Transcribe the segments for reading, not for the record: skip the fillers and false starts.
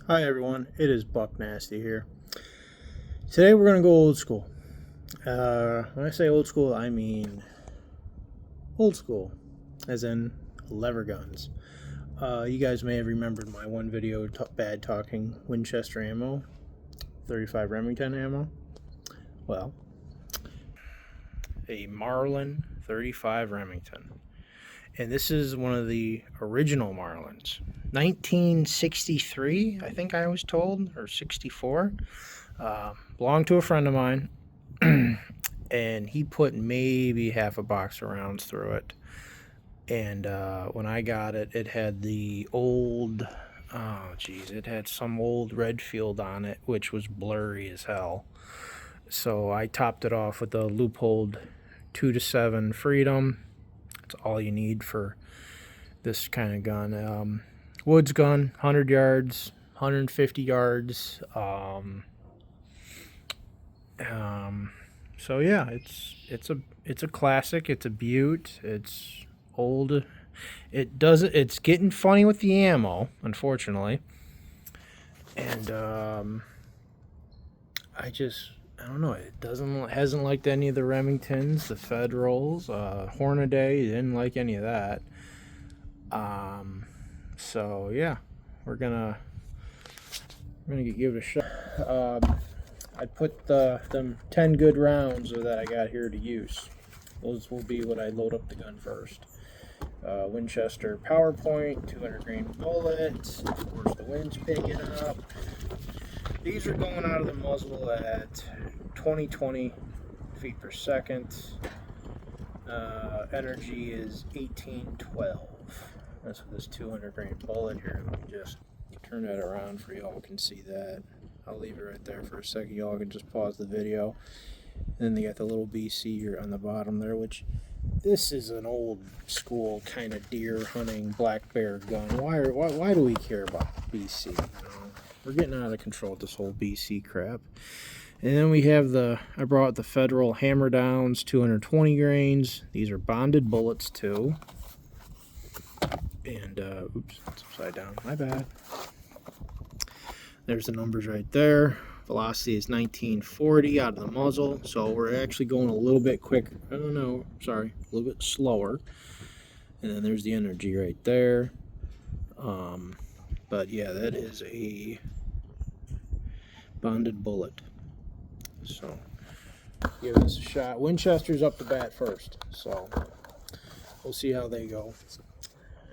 Hi everyone, it is Buck Nasty here. Today we're going to go old school. When I say old school, I mean old school, as in lever guns. You guys may have remembered my one video, bad talking Winchester ammo, 35 Remington ammo. Well, a Marlin 35 Remington. And this is one of the original Marlins. 1963, I think I was told, or 64. Belonged to a friend of mine, and he put maybe half a box of rounds through it. And when I got it, it had the old, it had some old Redfield on it, which was blurry as hell. So I topped it off with a Leupold 2-7 Freedom. That's all you need for this kind of gun. Woods gun, 100 yards, 150 yards. So yeah, it's a classic. It's a beaut. It's old. It's getting funny with the ammo, unfortunately. And I don't know. Hasn't liked any of the Remingtons, the Federals, Hornaday. Didn't like any of that. So yeah, we're gonna give it a shot. I put them 10 good rounds that I got here to use. Those will be what I load up the gun first. Winchester PowerPoint, 200 grain bullet. Of course, the wind's picking up. These are going out of the muzzle at 20 feet per second. Energy is 1812. That's with this 200 grain bullet here. Let me just turn that around for y'all can see that. I'll leave it right there for a second. Y'all can just pause the video. And then they got the little BC here on the bottom there, which this is an old school kind of deer hunting black bear gun. Why do we care about BC? You know, we're getting out of control with this whole BC crap. And then we have I brought the Federal Hammer Downs, 220 grains. These are bonded bullets too. And oops, it's upside down. My bad. There's the numbers right there. Velocity is 1940 out of the muzzle, so we're actually going a little bit quicker. A little bit slower. And then there's the energy right there. But yeah, that is a bonded bullet. So give this a shot. Winchester's up to bat first, so we'll see how they go.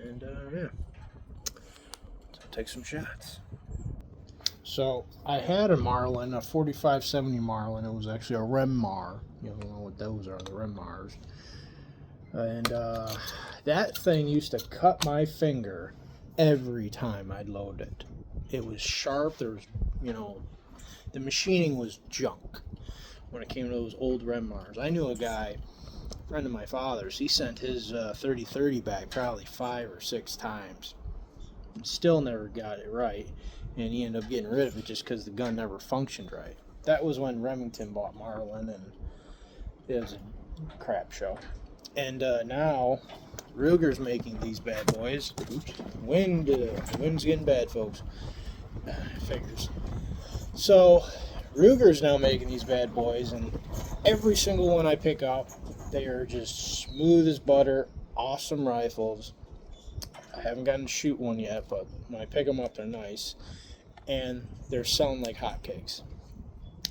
And yeah, so take some shots. So I had a Marlin, a 4570 Marlin. It was actually a Remmar. You don't know what those are, the Remmars. And that thing used to cut my finger every time I'd load it. It was sharp. There was, the machining was junk when it came to those old Remmars. I knew a guy, a friend of my father's, he sent his 3030 back probably 5 or 6 times. Still never got it right. And he ended up getting rid of it just because the gun never functioned right. That was when Remington bought Marlin, and it was a crap show. And now Ruger's making these bad boys. Oops. Wind's getting bad, folks. Figures. So Ruger's now making these bad boys, and every single one I pick up, they are just smooth as butter, awesome rifles. I haven't gotten to shoot one yet, but when I pick them up, they're nice. And they're selling like hotcakes.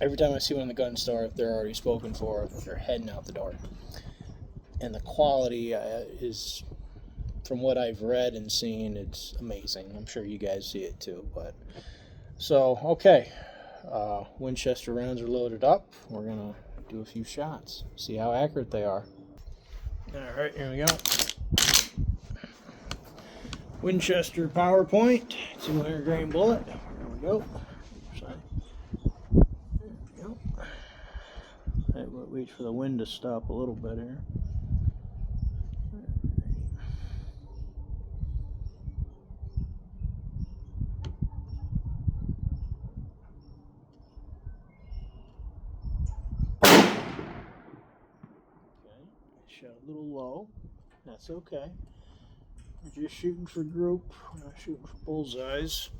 Every time I see one in the gun store, they're already spoken for. They're heading out the door. And the quality is, from what I've read and seen, it's amazing. I'm sure you guys see it too. So, okay. Winchester rounds are loaded up. We're going to do a few shots. See how accurate they are. Alright, here we go. Winchester PowerPoint, 200 grain bullet. There we go. Sorry. There we go. Right, we'll wait for the wind to stop a little bit here. Okay, shot a little low. That's okay. We're just shooting for group. We're not shooting for bullseyes.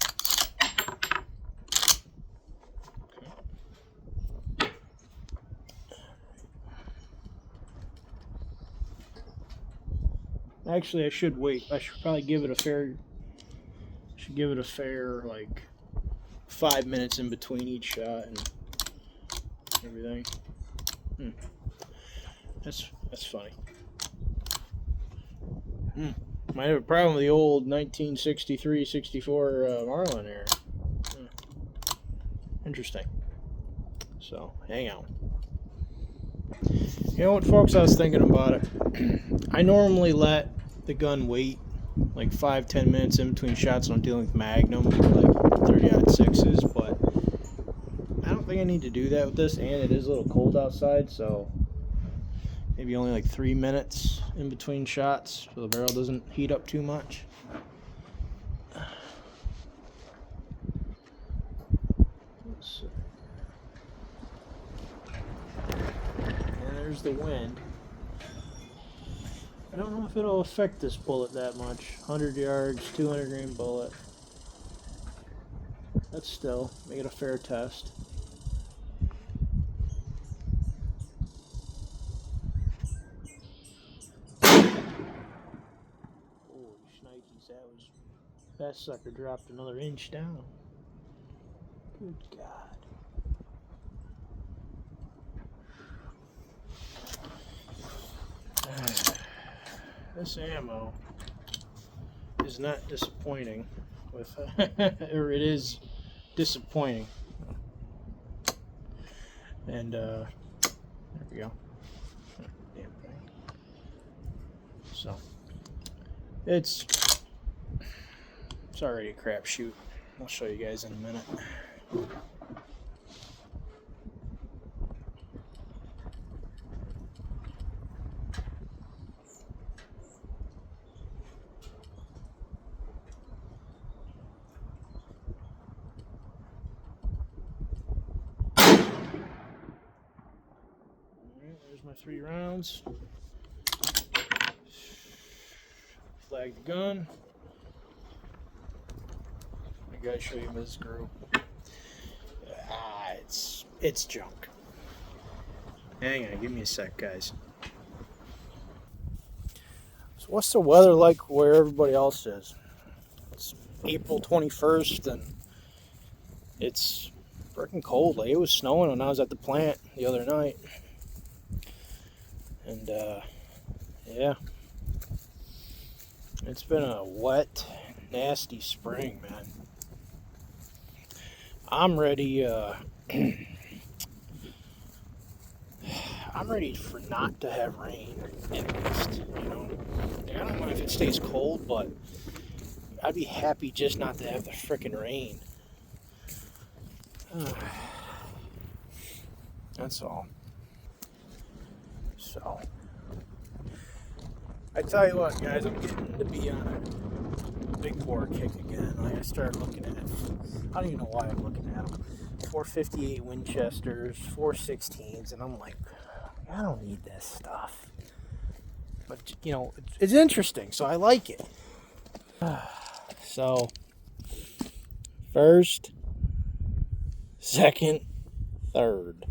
Actually, I should wait. I should probably give it a fair. Should give it a fair like 5 minutes in between each shot and everything. That's funny. Might have a problem with the old 1963, 64 Marlin there. Interesting. So, hang on. You know what, folks? I was thinking about it. I normally let the gun wait like 5-10 minutes in between shots when I'm dealing with Magnum, like 30-06s, but I don't think I need to do that with this, and it is a little cold outside, so maybe only like 3 minutes in between shots so the barrel doesn't heat up too much. Let's see. And there's the wind. I don't know if it'll affect this bullet that much. 100 yards, 200 grain bullet. Let's still make it a fair test. Holy shnikes, that sucker dropped another inch down. Good God. This ammo is not disappointing with, or it is disappointing. And there we go. Damn thing. So it's already a crapshoot. I'll show you guys in a minute. There's my 3 rounds. Flag the gun. I gotta show you this screw. It's junk. Hang on, give me a sec, guys. So what's the weather like where everybody else is? It's April 21st and it's freaking cold. Like, it was snowing when I was at the plant the other night. And yeah, it's been a wet, nasty spring, man. I'm ready. I'm ready for not to have rain, at least. You know, I don't know if it stays cold, but I'd be happy just not to have the frickin' rain. That's all. So, I tell you what, guys, I'm getting to be on a big bore kick again. Like, I started looking at, I don't even know why I'm looking at them. 458 Winchesters, 416s, and I'm like, I don't need this stuff. But, you know, it's interesting, so I like it. So, first, second, third.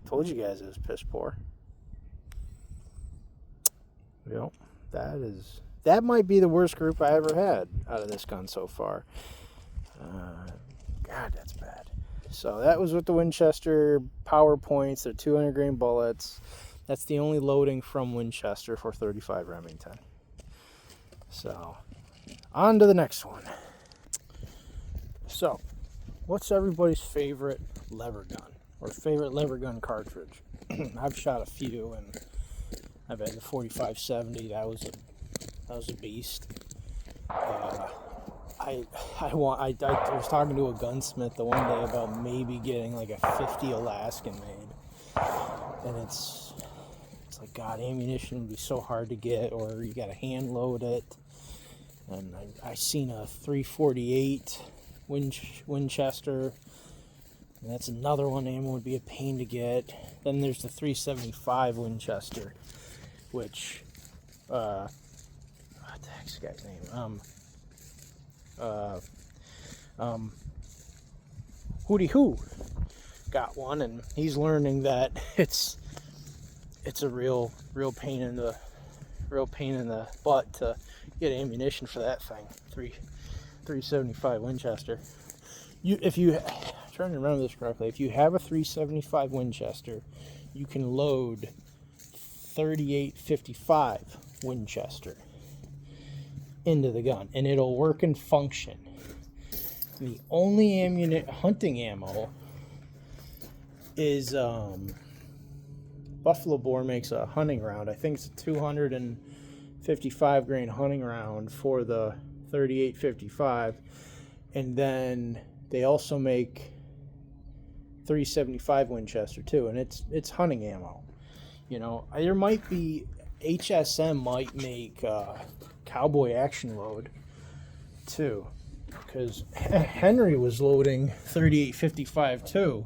Told you guys it was piss poor. Yep, that might be the worst group I ever had out of this gun so far. God, that's bad. So that was with the Winchester power points. They're 200 grain bullets. That's the only loading from Winchester for 35 Remington. So on to the next one. So, what's everybody's favorite lever gun or favorite lever gun cartridge? I've shot a few, and I've had the 4570. That was a beast. I was talking to a gunsmith the one day about maybe getting like a 50 Alaskan made, and it's like, God, ammunition would be so hard to get, or you gotta hand load it. And I seen a 348 Winchester, and that's another one. Ammo would be a pain to get. Then there's the 375 Winchester, which what the heck's the guy's name? Hootie Hoo got one, and he's learning that it's a real pain in the butt to get ammunition for that thing. 375 Winchester. If you I'm trying to remember this correctly, if you have a 375 Winchester, you can load 3855 Winchester into the gun, and it'll work and function. The only hunting ammo is Buffalo Bore makes a hunting round. I think it's a 255 grain hunting round for the 3855, and then they also make 375 Winchester too, and it's hunting ammo. You know, there might be HSM might make cowboy action load too, because Henry was loading 3855 too,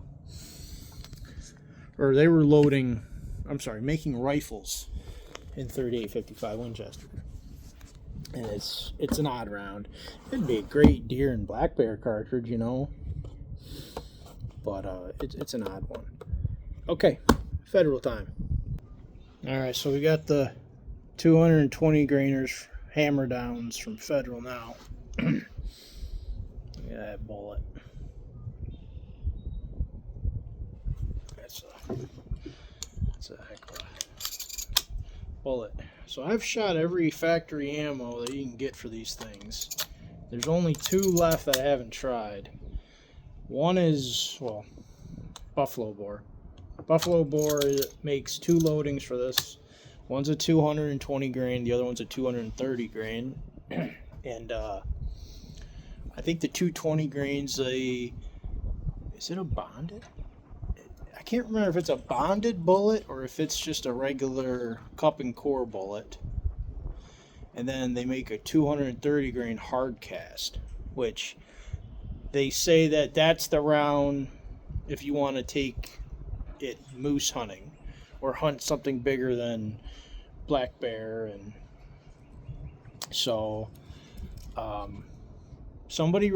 or they were loading. I'm sorry, making rifles in 3855 Winchester, and it's an odd round. It'd be a great deer and black bear cartridge, you know, but it's an odd one. Okay, federal time. All right, so we got the 220 grainers hammer downs from Federal now. Look at that bullet. That's a heck of a bullet. So I've shot every factory ammo that you can get for these things. There's only 2 left that I haven't tried. One is, well, Buffalo Bore. Buffalo Bore makes 2 loadings for this. One's a 220 grain, the other one's a 230 grain. And I think the 220 grains, is it a bonded? I can't remember if it's a bonded bullet or if it's just a regular cup and core bullet. And then they make a 230 grain hard cast, which they say that that's the round if you want to take it moose hunting or hunt something bigger than black bear. And so I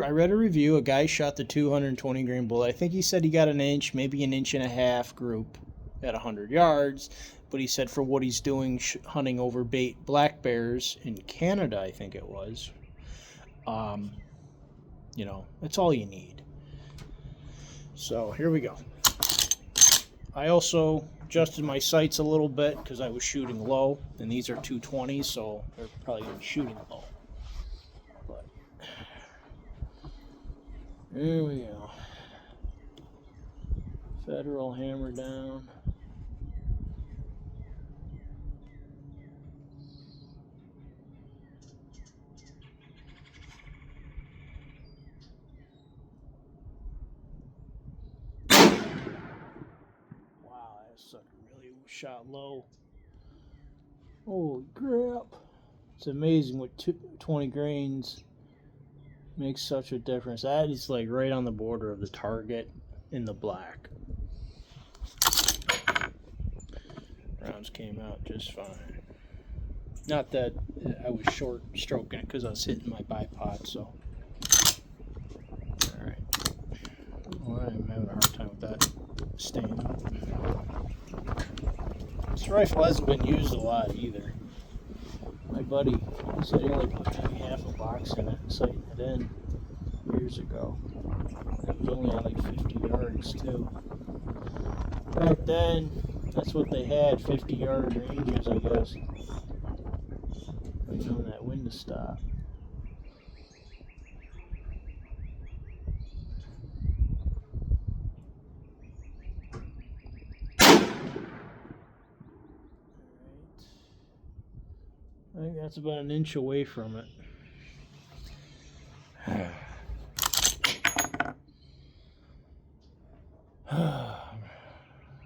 read a review, a guy shot the 220 grain bullet. I think he said he got an inch, maybe an inch and a half group at 100 yards, but he said for what he's doing hunting over bait black bears in Canada, I think it was, you know, that's all you need. So here we go. I also adjusted my sights a little bit because I was shooting low, and these are 220s, so they're probably going to be shooting low. But there we go. Federal hammer down. Wow, that sucker really shot low. Holy crap. It's amazing what 20 grains makes such a difference. That is like right on the border of the target in the black. Rounds came out just fine. Not that I was short stroking it because I was hitting my bipod, so. Alright. Well, I'm having a hard time with that staying up. This rifle hasn't been used a lot either. My buddy said he only put maybe half a box in it and sighted it in years ago. It was only at like 50 yards too. Back then, that's what they had, 50-yard ranges, I guess. Waiting on that wind to stop. I think that's about an inch away from it.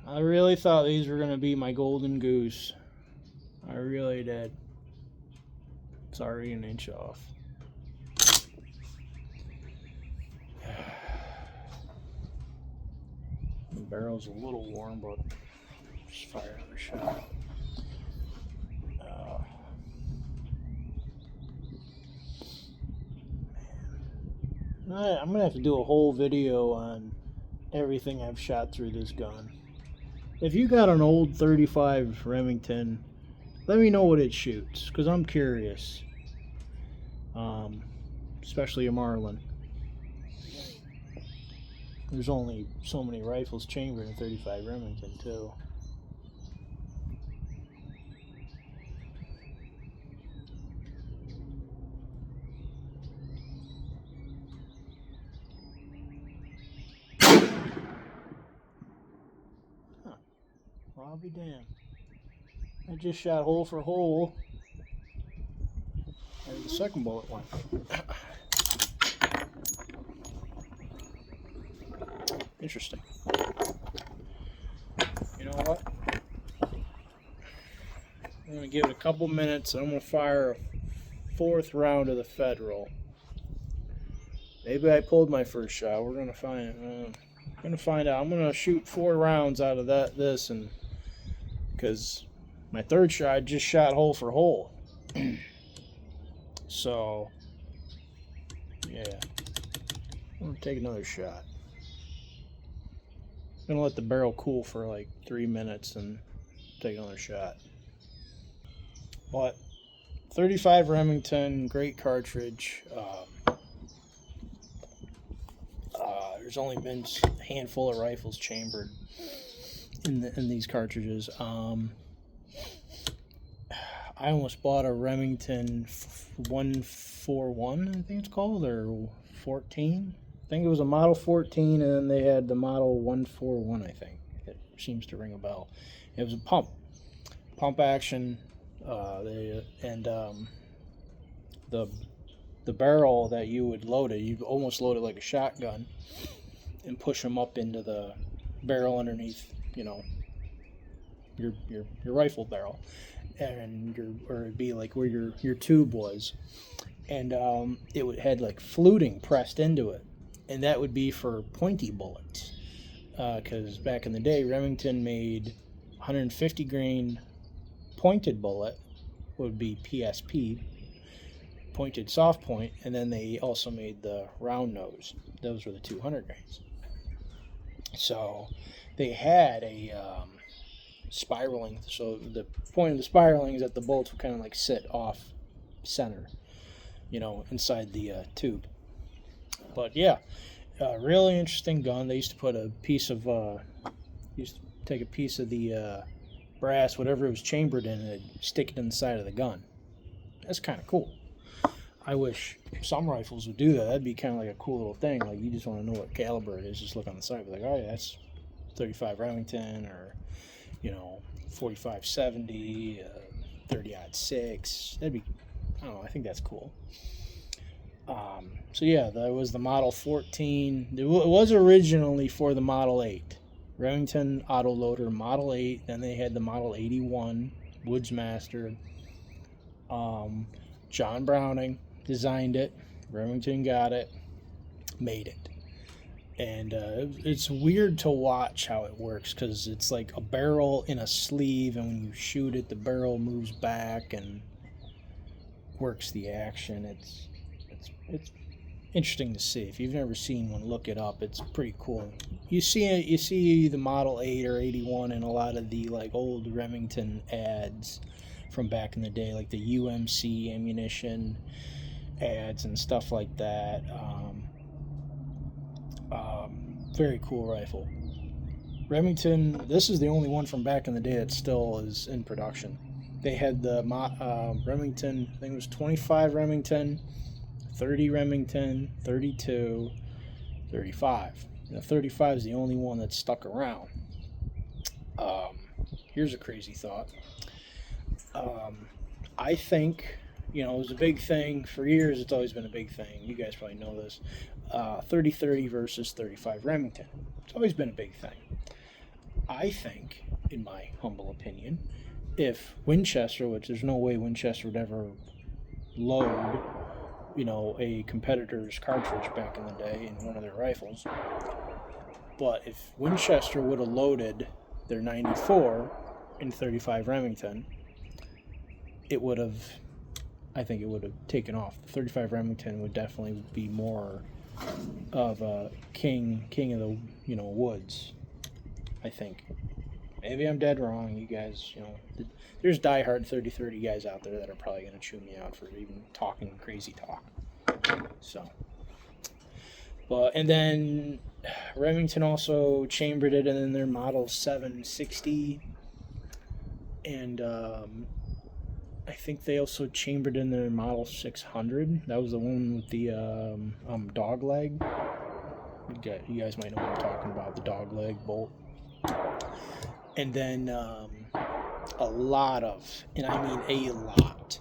I really thought these were going to be my golden goose. I really did. It's already an inch off. The barrel's a little warm, but just fire another shot. I'm going to have to do a whole video on everything I've shot through this gun. if you got an old 35 Remington, let me know what it shoots, because I'm curious. Especially a Marlin. There's only so many rifles chambered in 35 Remington, too. Huh. Well, I'll be damned. I just shot hole for hole. And the second bullet went. Interesting. You know what? I'm going to give it a couple minutes. I'm going to fire a fourth round of the Federal. Maybe I pulled my first shot. We're going to find. Going to find out. I'm going to shoot 4 rounds out of this, and because my third shot I just shot hole for hole. So yeah, I'm going to take another shot. I'm going to let the barrel cool for like 3 minutes and take another shot. But 35 Remington, great cartridge. There's only been a handful of rifles chambered in these cartridges. I almost bought a Remington 141, I think it's called, or 14. I think it was a Model 14, and then they had the Model 141, I think. It seems to ring a bell. It was a pump action, the barrel that you would load it, you almost load it like a shotgun, and push them up into the barrel underneath, your rifle barrel, and it'd be like where your tube was, and had like fluting pressed into it, and that would be for pointy bullets, because back in the day Remington made 150 grain pointed bullet, would be PSP, pointed soft point, and then they also made the round nose. Those were the 200 grains. So they had a spiraling. So the point of the spiraling is that the bolts would kind of like sit off center, inside the tube. But yeah, really interesting gun. They used to put a piece of, take a piece of the brass, whatever it was chambered in, and stick it in the side of the gun. That's kind of cool. I wish some rifles would do that. That'd be kind of like a cool little thing. Like, you just want to know what caliber it is. Just look on the side. Be like, oh yeah, that's 35 Remington, or 45-70, 30-06. That'd be, I don't know. I think that's cool. So yeah, that was the Model 14. It was originally for the Model 8. Remington Autoloader Model 8. Then they had the Model 81 Woodsmaster. John Browning designed it. Remington got it, made it. And it's weird to watch how it works, because it's like a barrel in a sleeve, and when you shoot it, the barrel moves back and works the action. It's interesting to see. If you've never seen one, look it up. It's pretty cool. You see the Model 8 or 81 in a lot of the like old Remington ads from back in the day, like the UMC ammunition ads and stuff like that. Very cool rifle. Remington, this is the only one from back in the day that still is in production. They had the Remington, I think it was 25 Remington, 30 Remington, 32, 35. The 35 is the only one that's stuck around. Here's a crazy thought. I think, it was a big thing for years. It's always been a big thing. You guys probably know this. 30-30 versus 35 Remington. It's always been a big thing. I think, in my humble opinion, if Winchester, which there's no way Winchester would ever load, a competitor's cartridge back in the day in one of their rifles, but if Winchester would have loaded their 94 in 35 Remington, I think it would have taken off. The 35 Remington would definitely be more of a king of the woods, I think. Maybe I'm dead wrong. You guys, there's diehard 30-30 guys out there that are probably going to chew me out for even talking crazy talk. So, and then Remington also chambered it in their Model 760, and I think they also chambered in their Model 600. That was the one with the dog leg. You guys might know what I'm talking about, the dog leg bolt. And then a lot of, and I mean a lot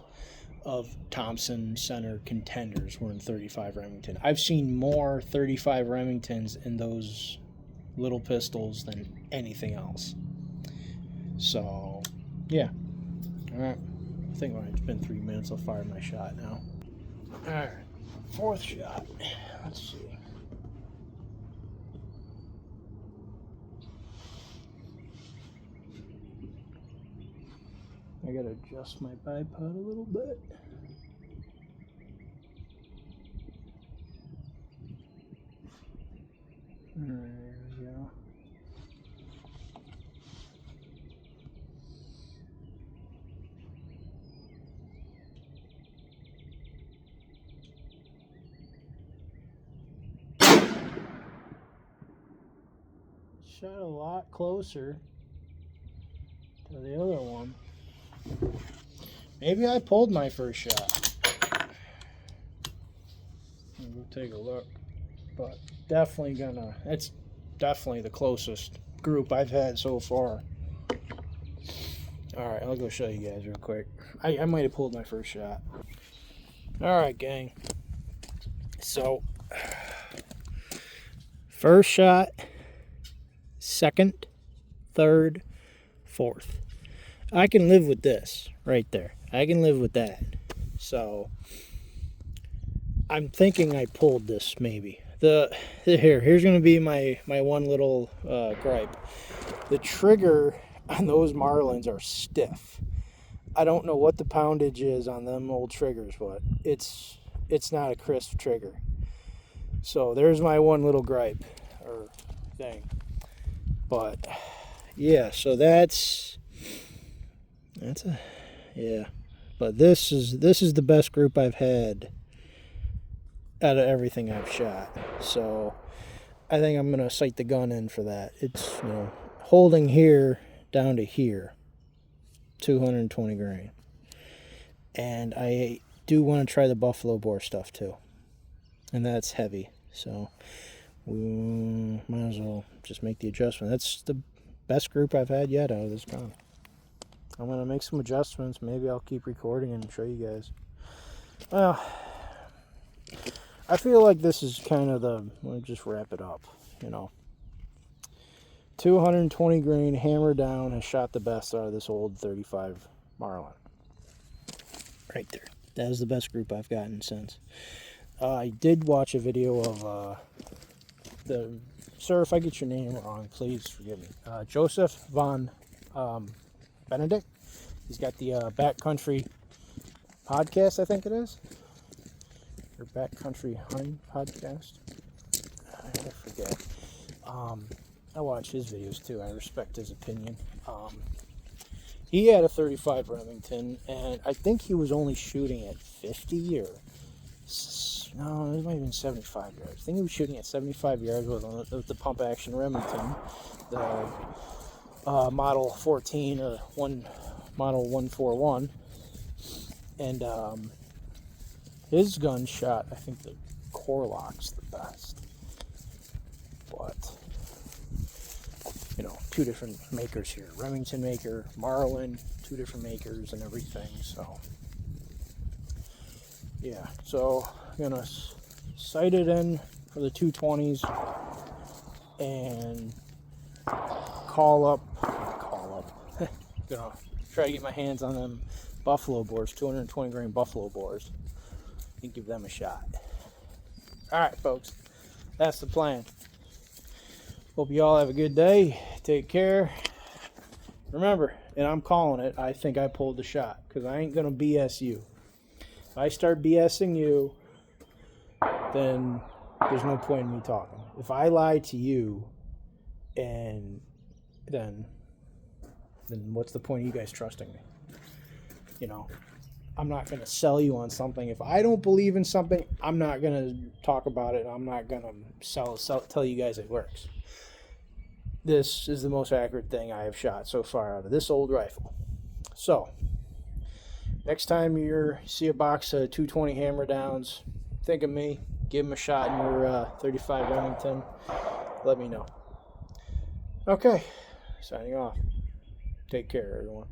of Thompson Center contenders were in 35 Remington. I've seen more 35 Remingtons in those little pistols than anything else. So, yeah. All right. I think when it's been 3 minutes, I'll fire my shot now. All right. Fourth shot. Let's see. I gotta adjust my bipod a little bit. There we go. Shot a lot closer to the other one. Maybe I pulled my first shot. We'll take a look. But it's definitely the closest group I've had so far. Alright, I'll go show you guys real quick. I might have pulled my first shot. Alright, gang. So, first shot, second, third, fourth. I can live with this right there. I can live with that. So, I'm thinking I pulled this maybe. Here's going to be my one little gripe. The trigger on those Marlins are stiff. I don't know what the poundage is on them old triggers, but it's not a crisp trigger. So there's my one little gripe or thing. But yeah, so that's yeah. But this is the best group I've had out of everything I've shot. So I think I'm gonna sight the gun in for that. It's holding here down to here, 220 grain. And I do want to try the buffalo bore stuff too, and that's heavy. So we might as well just make the adjustment. That's the best group I've had yet out of this gun. I'm gonna make some adjustments. Maybe I'll keep recording and show you guys. Well, I feel like this is kind of let me just wrap it up, 220 grain hammer down has shot the best out of this old 35 Marlin. Right there. That is the best group I've gotten since. I did watch a video of sir, if I get your name wrong, please forgive me. Joseph Von Benedict. He's got the Backcountry podcast, I think it is. Or Backcountry Hunting podcast. I forget. I watch his videos too. I respect his opinion. He had a 35 Remington, and I think he was only shooting at 50 or no, it might have been 75 yards. I think he was shooting at 75 yards with the pump action Remington, the Model 14 or Model 141, and his gun shot, I think the Corlock's the best, but two different makers here. Remington maker, Marlin, two different makers and everything. So yeah, so I'm gonna sight it in for the 220s and call up gonna try to get my hands on them buffalo bores, 220 grain buffalo bores, and give them a shot. All right, folks, that's the plan. Hope you all have a good day. Take care. Remember, and I'm calling it, I think I pulled the shot, because I ain't going to BS you. If I start BSing you, then there's no point in me talking. If I lie to you, and then then what's the point of you guys trusting me? You know, I'm not going to sell you on something. If I don't believe in something, I'm not going to talk about it. I'm not going to tell you guys it works. This is the most accurate thing I have shot so far out of this old rifle. So, next time you see a box of 220 hammer downs, think of me. Give them a shot in your 35 Remington. Let me know. Okay, signing off. Take care, everyone.